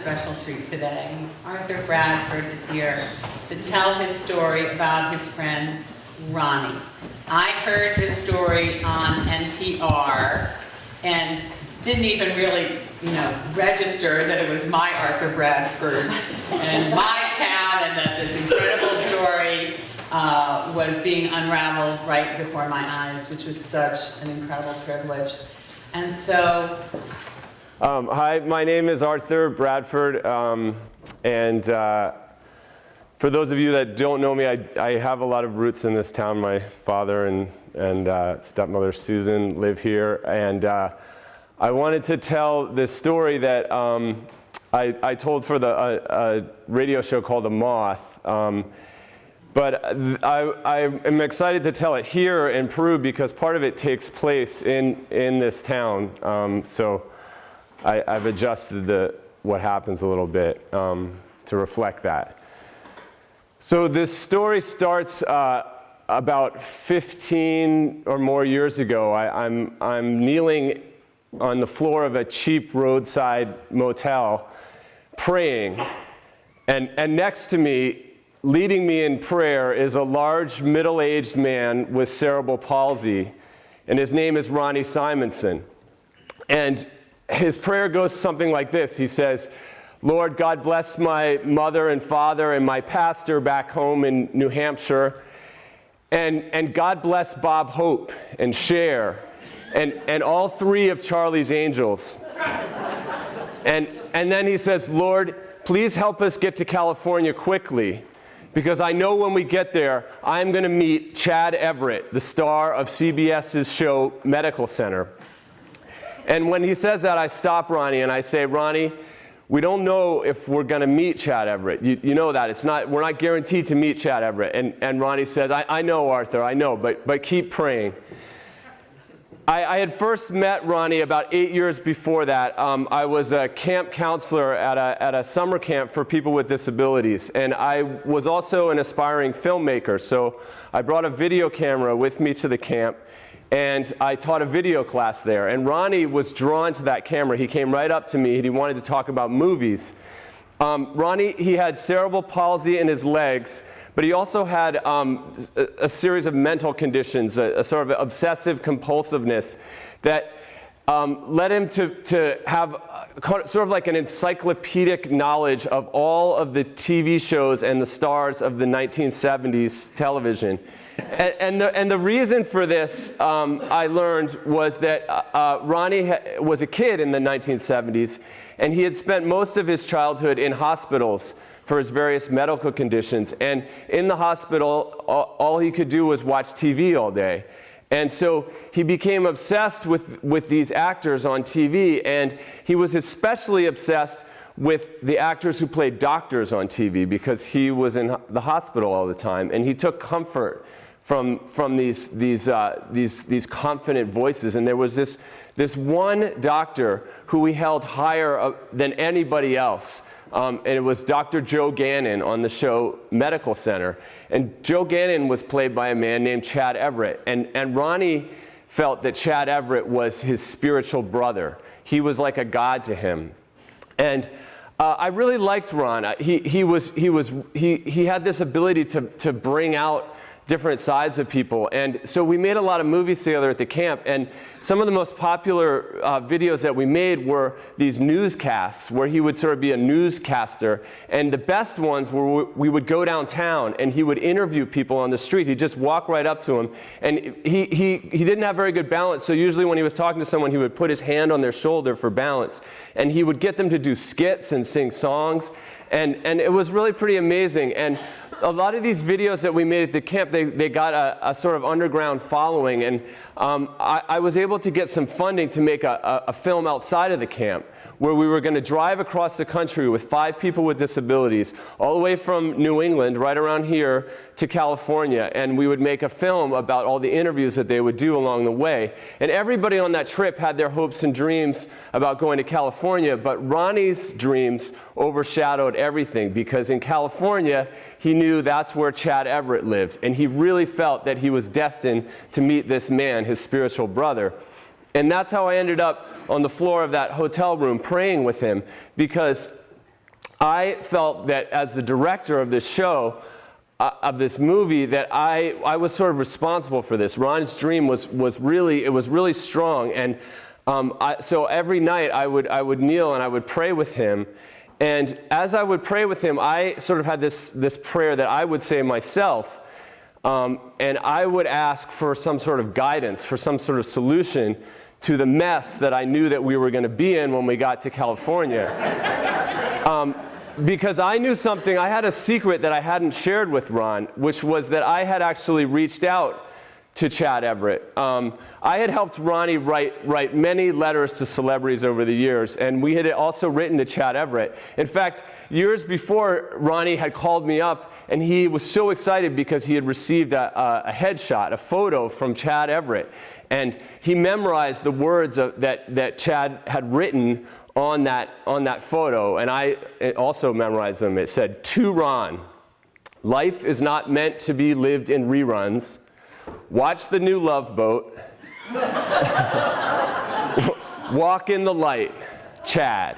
special treat today. Arthur Bradford is here to tell his story about his friend Ronnie. I heard his story on NPR and didn't even really, register that it was my Arthur Bradford and my town, and that this incredible story was being unraveled right before my eyes, which was such an incredible privilege. And so... Hi, my name is Arthur Bradford, and for those of you that don't know me, I have a lot of roots in this town. My father and stepmother Susan live here, and I wanted to tell this story that I told for a radio show called The Moth, but I am excited to tell it here in Peru because part of it takes place in this town. So I've adjusted what happens a little bit to reflect that. So this story starts about 15 or more years ago. I'm kneeling on the floor of a cheap roadside motel praying, and next to me, leading me in prayer, is a large middle-aged man with cerebral palsy, and his name is Ronnie Simonson. And his prayer goes something like this. He says, "Lord, God bless my mother and father and my pastor back home in New Hampshire. And God bless Bob Hope and Cher and all three of Charlie's Angels." And then he says, "Lord, please help us get to California quickly, because I know when we get there, I'm going to meet Chad Everett, the star of CBS's show Medical Center." And when he says that, I stop Ronnie and I say, "Ronnie, we don't know if we're going to meet Chad Everett. You know that. We're not guaranteed to meet Chad Everett." And Ronnie says, I know, Arthur, I know, but keep praying." I had first met Ronnie about 8 years before that. I was a camp counselor at a summer camp for people with disabilities. And I was also an aspiring filmmaker. So I brought a video camera with me to the camp, and I taught a video class there. And Ronnie was drawn to that camera. He came right up to me, and he wanted to talk about movies. Ronnie, he had cerebral palsy in his legs, but he also had a series of mental conditions, a sort of obsessive compulsiveness that led him to have sort of like an encyclopedic knowledge of all of the TV shows and the stars of the 1970s television. And the reason for this, I learned, was that Ronnie was a kid in the 1970s, and he had spent most of his childhood in hospitals for his various medical conditions. And in the hospital, all he could do was watch TV all day. And so he became obsessed with these actors on TV, and he was especially obsessed with the actors who played doctors on TV because he was in the hospital all the time, and he took comfort from these confident voices. And there was this one doctor who he held higher than anybody else. And it was Dr. Joe Gannon on the show Medical Center. And Joe Gannon was played by a man named Chad Everett. And Ronnie felt that Chad Everett was his spiritual brother. He was like a god to him. And I really liked Ron. He had this ability to bring out different sides of people. And so we made a lot of movies together at the camp, and some of the most popular videos that we made were these newscasts where he would sort of be a newscaster. And the best ones were we would go downtown and he would interview people on the street. He'd just walk right up to them, and he didn't have very good balance, so usually when he was talking to someone, he would put his hand on their shoulder for balance, and he would get them to do skits and sing songs. And it was really pretty amazing. And a lot of these videos that we made at the camp, they got a sort of underground following. And I was able to get some funding to make a film outside of the camp, where we were going to drive across the country with 5 people with disabilities, all the way from New England, right around here, to California. And we would make a film about all the interviews that they would do along the way. And everybody on that trip had their hopes and dreams about going to California, but Ronnie's dreams overshadowed everything, because in California, he knew that's where Chad Everett lived. And he really felt that he was destined to meet this man, his spiritual brother. And that's how I ended up on the floor of that hotel room praying with him, because I felt that as the director of this show, of this movie, that I was sort of responsible for this. Ron's dream was really strong, and so every night I would kneel and I would pray with him. And as I would pray with him, I sort of had this prayer that I would say myself, and I would ask for some sort of guidance, for some sort of solution to the mess that I knew that we were going to be in when we got to California. Because I knew something, I had a secret that I hadn't shared with Ron, which was that I had actually reached out to Chad Everett. I had helped Ronnie write many letters to celebrities over the years, and we had also written to Chad Everett. In fact, years before, Ronnie had called me up, and he was so excited because he had received a headshot, a photo from Chad Everett. And he memorized the words that Chad had written on that photo, and I also memorized them. It said, "To Ron, life is not meant to be lived in reruns. Watch the new Love Boat. Walk in the light, Chad."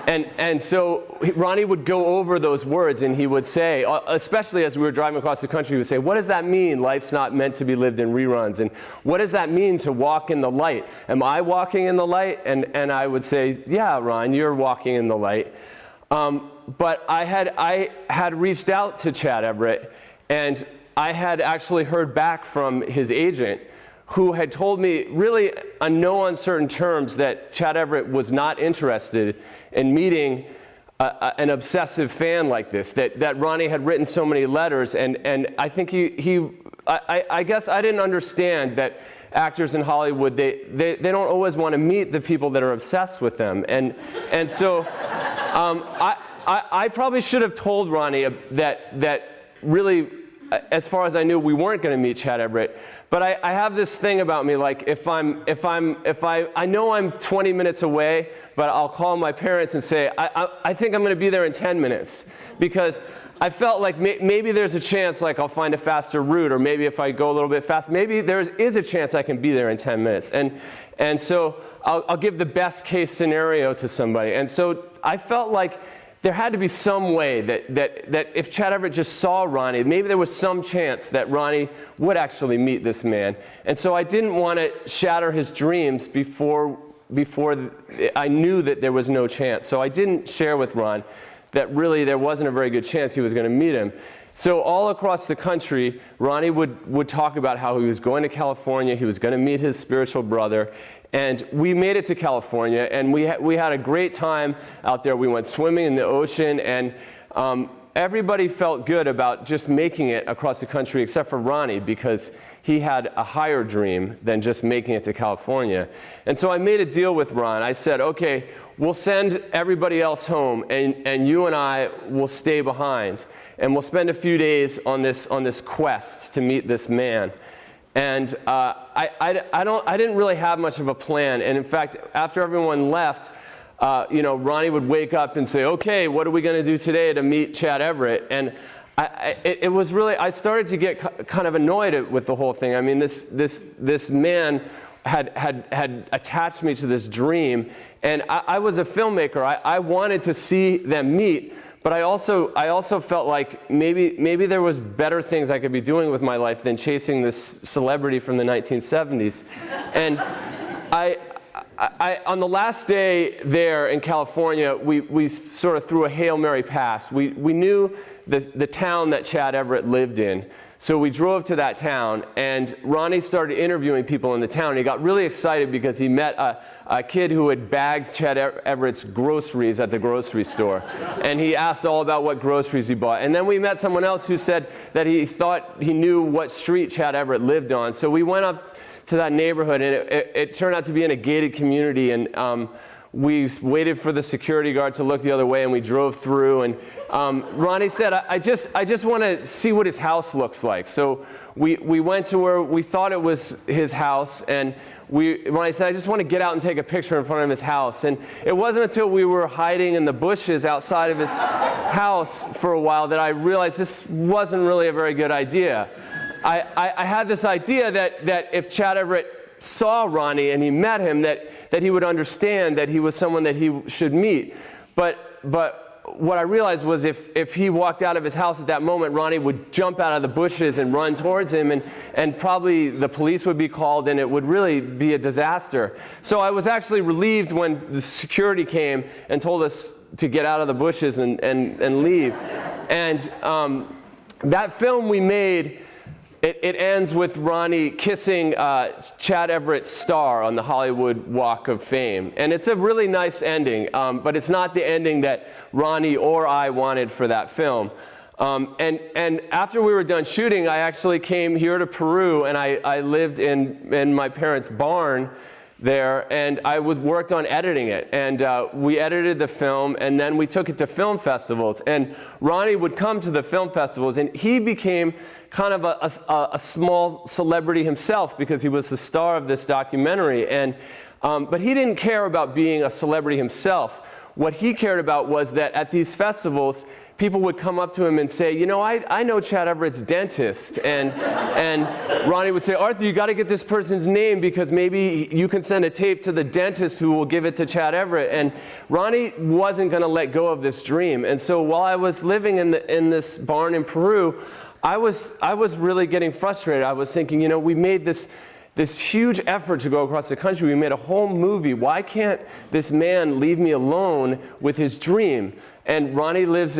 And so Ronnie would go over those words, and he would say, especially as we were driving across the country, he would say, "What does that mean, life's not meant to be lived in reruns? And what does that mean to walk in the light? Am I walking in the light?" And I would say, "Yeah, Ron, you're walking in the light." But I had reached out to Chad Everett, and I had actually heard back from his agent, who had told me really on no uncertain terms that Chad Everett was not interested in meeting an obsessive fan like this, that Ronnie had written so many letters, and I think I guess I didn't understand that actors in Hollywood, they don't always want to meet the people that are obsessed with them, and so I probably should have told Ronnie that really, as far as I knew, we weren't going to meet Chad Everett. But I have this thing about me, like if I know I'm 20 minutes away, but I'll call my parents and say, I think I'm going to be there in 10 minutes. Because I felt like maybe there's a chance like I'll find a faster route, or maybe if I go a little bit fast, maybe there is a chance I can be there in 10 minutes. And so I'll give the best case scenario to somebody. And so I felt like there had to be some way that if Chad Everett just saw Ronnie, maybe there was some chance that Ronnie would actually meet this man. And so I didn't want to shatter his dreams before I knew that there was no chance. So I didn't share with Ron that really there wasn't a very good chance he was going to meet him. So all across the country, Ronnie would talk about how he was going to California, he was going to meet his spiritual brother. And we made it to California, and we had a great time out there. We went swimming in the ocean, and everybody felt good about just making it across the country except for Ronnie, because he had a higher dream than just making it to California. And so I made a deal with Ron. I said, okay, we'll send everybody else home, and you and I will stay behind, and we'll spend a few days on this quest to meet this man. And I didn't really have much of a plan. And in fact, after everyone left, Ronnie would wake up and say, "Okay, what are we going to do today to meet Chad Everett?" And it was really, I started to get kind of annoyed with the whole thing. I mean, this man had attached me to this dream, and I was a filmmaker. I wanted to see them meet. But I also felt like maybe there was better things I could be doing with my life than chasing this celebrity from the 1970s. And I on the last day there in California, we sort of threw a Hail Mary pass. We knew the town that Chad Everett lived in. So we drove to that town, and Ronnie started interviewing people in the town. He got really excited because he met a kid who had bagged Chad Everett's groceries at the grocery store. And he asked all about what groceries he bought. And then we met someone else who said that he thought he knew what street Chad Everett lived on. So we went up to that neighborhood, and it turned out to be in a gated community. And we waited for the security guard to look the other way, and we drove through. And Ronnie said, I just want to see what his house looks like. So we went to where we thought it was his house, and Ronnie said, I just want to get out and take a picture in front of his house. And it wasn't until we were hiding in the bushes outside of his house for a while that I realized this wasn't really a very good idea. I had this idea that if Chad Everett saw Ronnie and he met him, that he would understand that he was someone that he should meet. But what I realized was if he walked out of his house at that moment, Ronnie would jump out of the bushes and run towards him, and probably the police would be called, and it would really be a disaster. So I was actually relieved when the security came and told us to get out of the bushes and leave. And that film we made, it ends with Ronnie kissing Chad Everett's star on the Hollywood Walk of Fame. And it's a really nice ending, but it's not the ending that Ronnie or I wanted for that film. And after we were done shooting, I actually came here to Peru, and I lived in my parents' barn there, and I worked on editing it. And we edited the film, and then we took it to film festivals. And Ronnie would come to the film festivals, and he became kind of a small celebrity himself because he was the star of this documentary. And but he didn't care about being a celebrity himself. What he cared about was that at these festivals, people would come up to him and say, you know, I know Chad Everett's dentist. And Ronnie would say, Arthur, you got to get this person's name because maybe you can send a tape to the dentist who will give it to Chad Everett. And Ronnie wasn't going to let go of this dream. And so while I was living in this barn in Peru, I was really getting frustrated. I was thinking, you know, we made this huge effort to go across the country. We made a whole movie. Why can't this man leave me alone with his dream? And Ronnie lived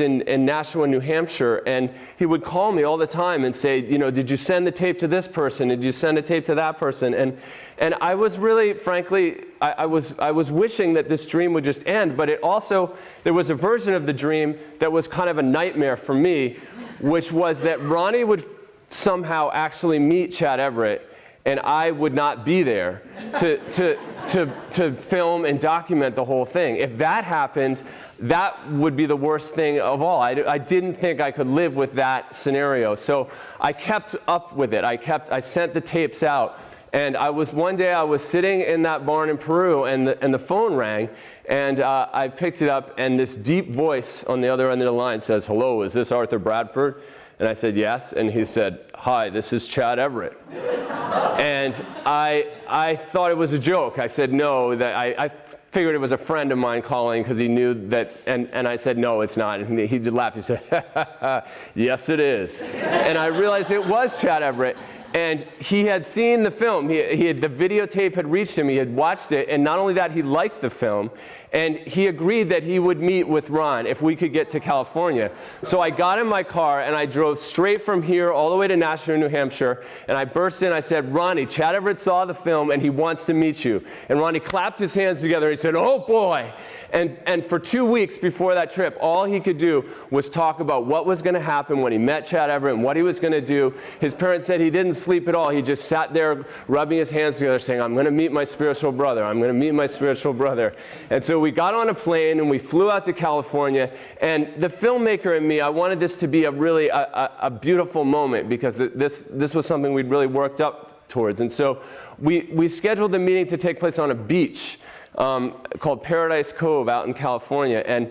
in Nashua, New Hampshire, and he would call me all the time and say, you know, did you send the tape to this person? Did you send a tape to that person? And I was really, frankly, I was wishing that this dream would just end, but there was a version of the dream that was kind of a nightmare for me, which was that Ronnie would somehow actually meet Chad Everett, and I would not be there to film and document the whole thing. If that happened, that would be the worst thing of all. I didn't think I could live with that scenario. So I kept up with it. I sent the tapes out. And one day I was sitting in that barn in Peru, and the phone rang, and I picked it up, and this deep voice on the other end of the line says, hello, is this Arthur Bradford? And I said, yes. And he said, hi, this is Chad Everett. And I thought it was a joke. I said, no, that I figured it was a friend of mine calling because he knew that, and I said, no, it's not. And he just laughed. He said, yes, it is. And I realized it was Chad Everett. And he had seen the film. The videotape had reached him. He had watched it. And not only that, he liked the film. And he agreed that he would meet with Ron if we could get to California. So I got in my car, and I drove straight from here all the way to Nashua, New Hampshire. And I burst in. I said, Ronnie, Chad Everett saw the film, and he wants to meet you. And Ronnie clapped his hands together. And he said, oh, boy. And for 2 weeks before that trip, all he could do was talk about what was going to happen when he met Chad Everett and what he was going to do. His parents said he didn't sleep at all. He just sat there rubbing his hands together saying, I'm going to meet my spiritual brother. I'm going to meet my spiritual brother. And so we got on a plane and we flew out to California. And the filmmaker in me, I wanted this to be a beautiful moment because this was something we'd really worked up towards. And so we scheduled the meeting to take place on a beach called Paradise Cove out in California. And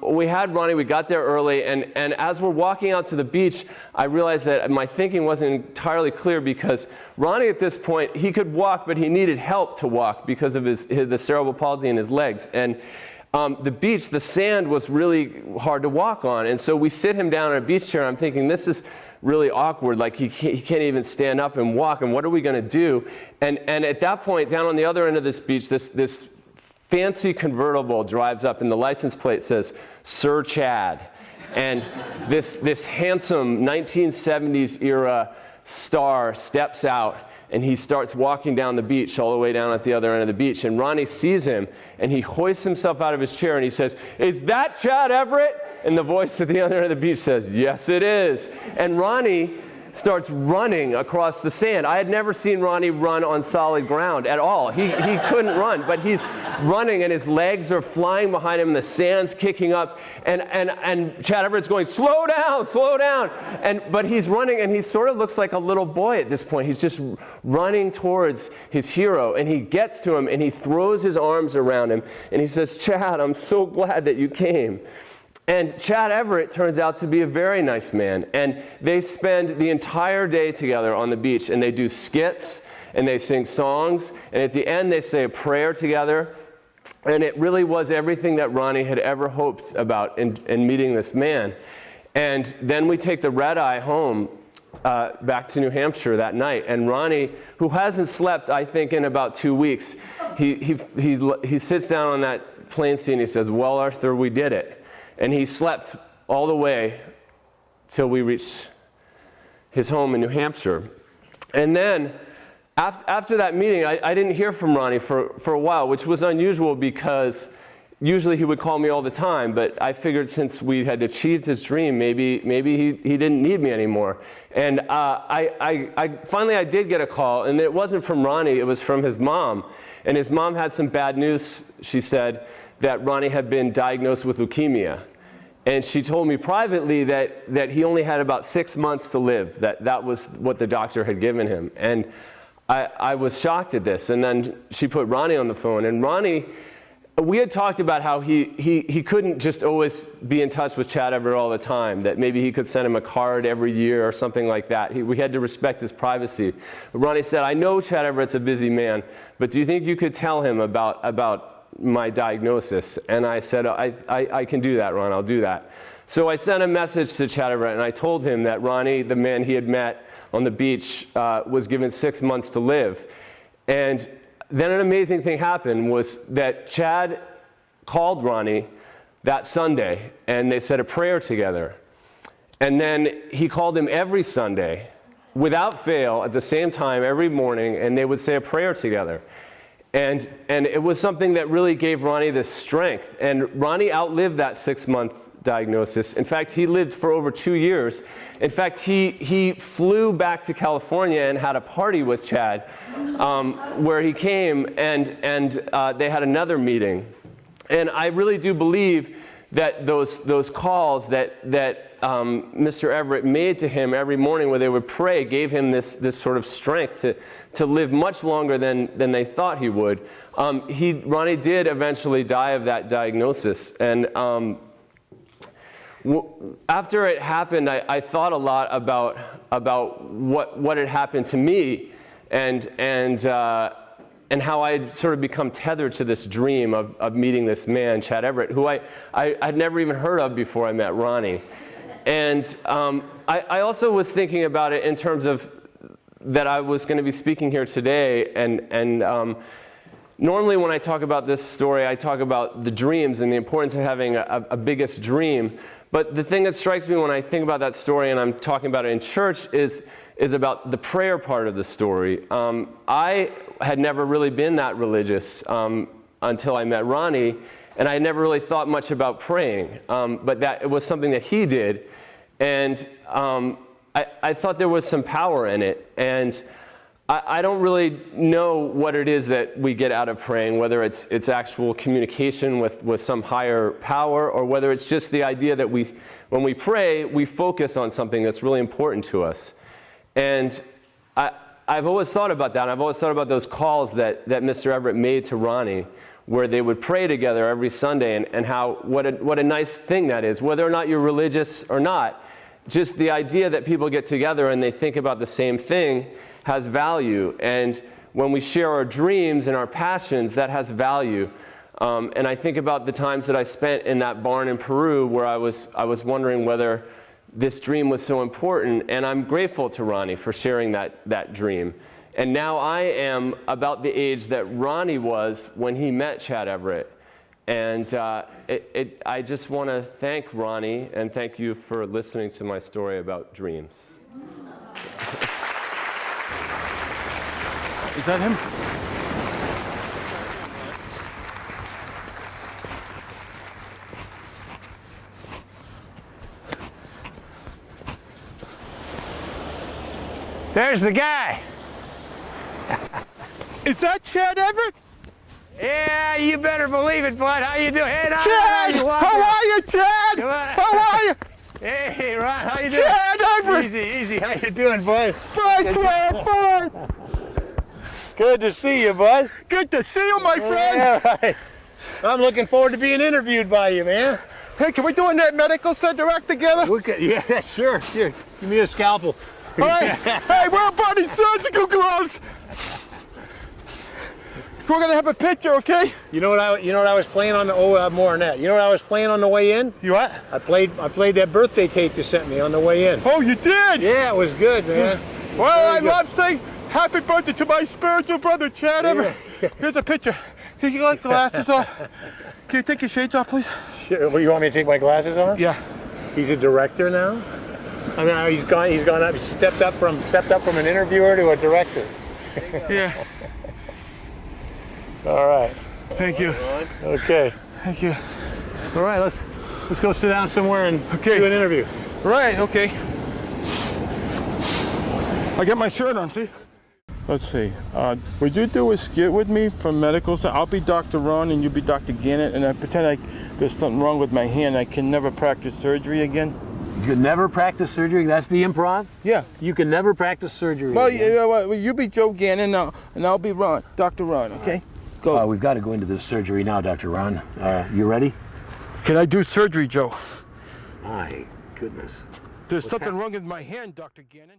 we had Ronnie, we got there early, and as we're walking out to the beach, I realized that my thinking wasn't entirely clear because Ronnie at this point, he could walk, but he needed help to walk because of the cerebral palsy in his legs. And the beach, the sand was really hard to walk on. And so we sit him down in a beach chair, and I'm thinking, this is really awkward, like he can't even stand up and walk, and what are we going to do? And at that point, down on the other end of this beach, this fancy convertible drives up, and the license plate says, Sir Chad. And this handsome 1970s era star steps out, and he starts walking down the beach all the way down at the other end of the beach. And Ronnie sees him, and he hoists himself out of his chair, and he says, is that Chad Everett? And the voice at the other end of the beach says, yes, it is. And Ronnie starts running across the sand. I had never seen Ronnie run on solid ground at all. He couldn't run, but he's running, and his legs are flying behind him, and the sand's kicking up. And Chad Everett's going, slow down, slow down. But he's running, and he sort of looks like a little boy at this point. He's just running towards his hero, and he gets to him, and he throws his arms around him, and he says, Chad, I'm so glad that you came. And Chad Everett turns out to be a very nice man. And they spend the entire day together on the beach, and they do skits, and they sing songs, and at the end they say a prayer together. And it really was everything that Ronnie had ever hoped about in meeting this man. And then we take the red eye home back to New Hampshire that night. And Ronnie, who hasn't slept, I think, in about 2 weeks, he sits down on that plane seat and he says, "Well, Arthur, we did it." And he slept all the way till we reached his home in New Hampshire. And then after that meeting, I didn't hear from Ronnie for a while, which was unusual because usually he would call me all the time, but I figured since we had achieved his dream, maybe he didn't need me anymore. And I finally did get a call, and it wasn't from Ronnie, it was from his mom. And his mom had some bad news, she said, that Ronnie had been diagnosed with leukemia. And she told me privately that he only had about 6 months to live, that was what the doctor had given him. And I was shocked at this. And then she put Ronnie on the phone. And Ronnie, we had talked about how he couldn't just always be in touch with Chad Everett all the time, that maybe he could send him a card every year or something like that. We had to respect his privacy. But Ronnie said, "I know Chad Everett's a busy man, but do you think you could tell him about my diagnosis?" And I said, I can do that, Ron, I'll do that. So I sent a message to Chad Everett, and I told him that Ronnie, the man he had met on the beach, was given 6 months to live. And then an amazing thing happened was that Chad called Ronnie that Sunday, and they said a prayer together. And then he called him every Sunday, without fail, at the same time, every morning, and they would say a prayer together. And it was something that really gave Ronnie this strength. And Ronnie outlived that 6-month diagnosis. In fact, he lived for over 2 years. In fact, he flew back to California and had a party with Chad, where he came and they had another meeting. And I really do believe that those calls that Mr. Everett made to him every morning where they would pray gave him this sort of strength to live much longer than they thought he would. Ronnie did eventually die of that diagnosis. And after it happened, I thought a lot about what had happened to me and how I had sort of become tethered to this dream of meeting this man, Chad Everett, who I'd never even heard of before I met Ronnie. And I also was thinking about it in terms of that I was going to be speaking here today, and normally when I talk about this story, I talk about the dreams and the importance of having a biggest dream. But the thing that strikes me when I think about that story, and I'm talking about it in church, is about the prayer part of the story. I had never really been that religious until I met Ronnie, and I never really thought much about praying, but that it was something that he did, and I thought there was some power in it. And I don't really know what it is that we get out of praying, whether it's actual communication with some higher power, or whether it's just the idea that when we pray, we focus on something that's really important to us. And I've always thought about that. I've always thought about those calls that Mr. Everett made to Ronnie, where they would pray together every Sunday, and how what a nice thing that is, whether or not you're religious or not. Just the idea that people get together and they think about the same thing has value. And when we share our dreams and our passions, that has value. And I think about the times that I spent in that barn in Peru, where I was wondering whether this dream was so important. And I'm grateful to Ronnie for sharing that dream. And now I am about the age that Ronnie was when he met Chad Everett. And I just want to thank Ronnie and thank you for listening to my story about dreams. Is that him? There's the guy. Is that Chad Everett? Yeah, you better believe it, bud. How you doing? Hey, Chad! How are you, Chad? Come on. How are you? Hey, Ron, how you doing? Chad Everett! Easy. How you doing, bud? Fine, Chad, fine. Good to see you, bud. Good to see you, my friend. Yeah, right. I'm looking forward to being interviewed by you, man. Hey, can we do a medical center act together? Yeah, sure. Here, give me a scalpel. All right. Hey, wear buddy surgical gloves. We're gonna have a picture, okay? You know what I was playing on the more on that. You know what I was playing on the way in? You what? I played that birthday tape you sent me on the way in. Oh, you did? Yeah, it was good, man. Well, I good. love saying happy birthday to my spiritual brother, Chad. Here's a picture. Take your glasses off. Can you take your shades off, please? Sure. Well, you want me to take my glasses off? Yeah. He's a director now. I mean, he's gone up, stepped up from an interviewer to a director. Yeah. All right. Thank you. Okay. Thank you. All right. Let's go sit down somewhere and do an interview. Right. Okay. I got my shirt on. See. Let's see. Would you do a skit with me from medical stuff? I'll be Dr. Ron and you be Dr. Gannett, and I pretend there's something wrong with my hand. I can never practice surgery again. You can never practice surgery? That's the improv? Yeah. You can never practice surgery Well, again. you be Joe Gannon and I'll be Ron, Dr. Ron. Okay. Go. We've got to go into this surgery now, Dr. Ron. You ready? Can I do surgery, Joe? My goodness. There's something wrong with my hand, Dr. Gannon.